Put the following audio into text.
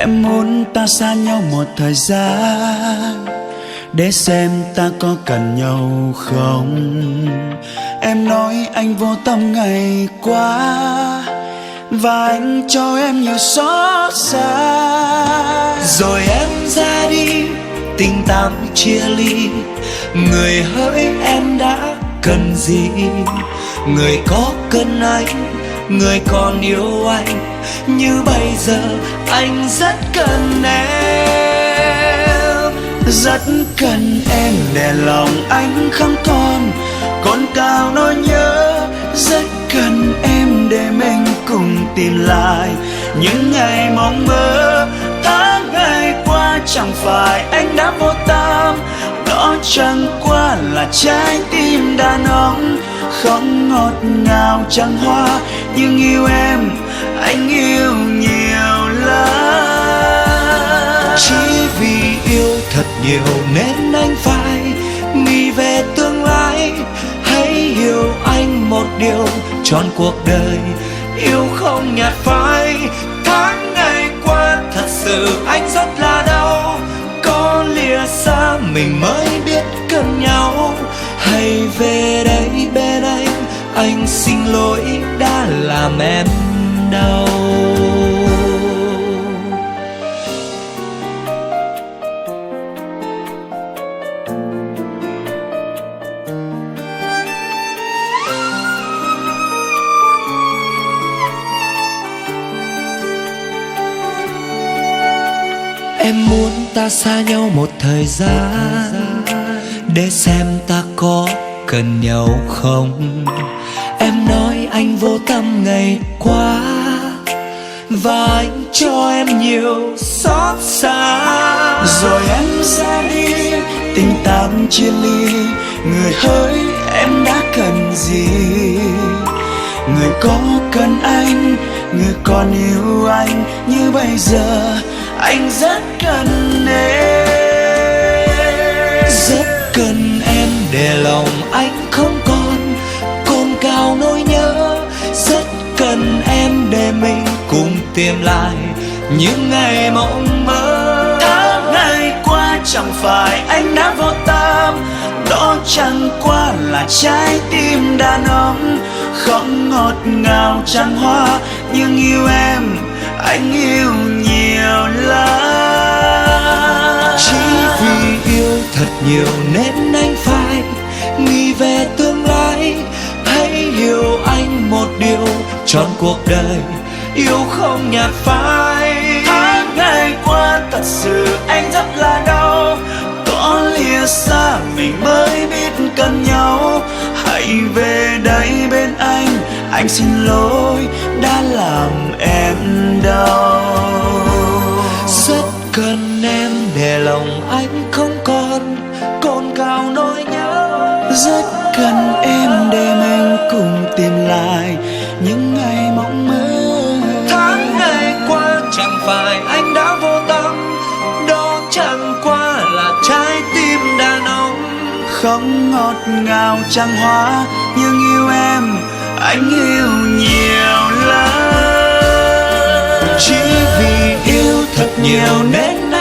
Em muốn ta xa nhau một thời gian để xem ta có cần nhau không. Em nói anh vô tâm ngày qua và anh cho em nhiều xót xa. Rồi em ra đi, tình tạm chia ly. Người hỡi em đã cần gì? Người có cần anh, người còn yêu anh như bây giờ anh rất cần em. Rất cần em để lòng anh không còn cao nỗi nhớ. Rất cần em để mình cùng tìm lại những ngày mong mơ. Tháng ngày qua chẳng phải anh đã vô tâm, đó chẳng qua là trái tim đàn ông. Không ngọt ngào chẳng hoa, nhưng yêu em anh yêu nhiều lắm. Chỉ vì yêu thật nhiều nên anh phải nghĩ về tương lai. Hãy hiểu anh một điều trọn cuộc đời, yêu không nhạt phai. Tháng ngày qua thật sự anh rất là đau, có lìa xa mình mới biết cần nhau. Hãy về đây bên anh xin lỗi đã làm em đau. Em muốn ta xa nhau một thời gian để xem ta có cần nhau không. Em nói anh vô tâm ngày qua và anh cho em nhiều xót xa. Rồi em ra đi, tình tạm chia ly. Người hỡi em đã cần gì? Người có cần anh, người còn yêu anh như bây giờ anh rất cần em. Rất cần em để lòng anh không còn cao nỗi nhớ. Rất cần em để mình cùng tìm lại những ngày mộng mơ. Tháng ngày qua chẳng phải anh đã vô tâm, đó chẳng qua là trái tim đàn ông. Không ngọt ngào chẳng hoa, nhưng yêu em anh yêu nhiều lắm. Chỉ vì yêu thật nhiều nên anh phải nghĩ về tương lai. Hãy hiểu anh một điều trọn cuộc đời, yêu không nhạt phai. Tháng ngày qua thật sự anh rất là đau, có lìa xa mình mới biết cần nhau. Hãy về đây bên anh xin lỗi đã làm em đau. Rất cần em để lòng anh không còn cao nỗi nhớ. Rất cần em để mình cùng tìm lại những ngày mộng mơ. Tháng ngày qua chẳng phải anh đã vô tâm, đó chẳng qua là trái tim đàn ông. Không ngọt ngào chẳng hoa, nhưng yêu em anh yêu nhiều lắm. Chỉ vì yêu thật nhiều nên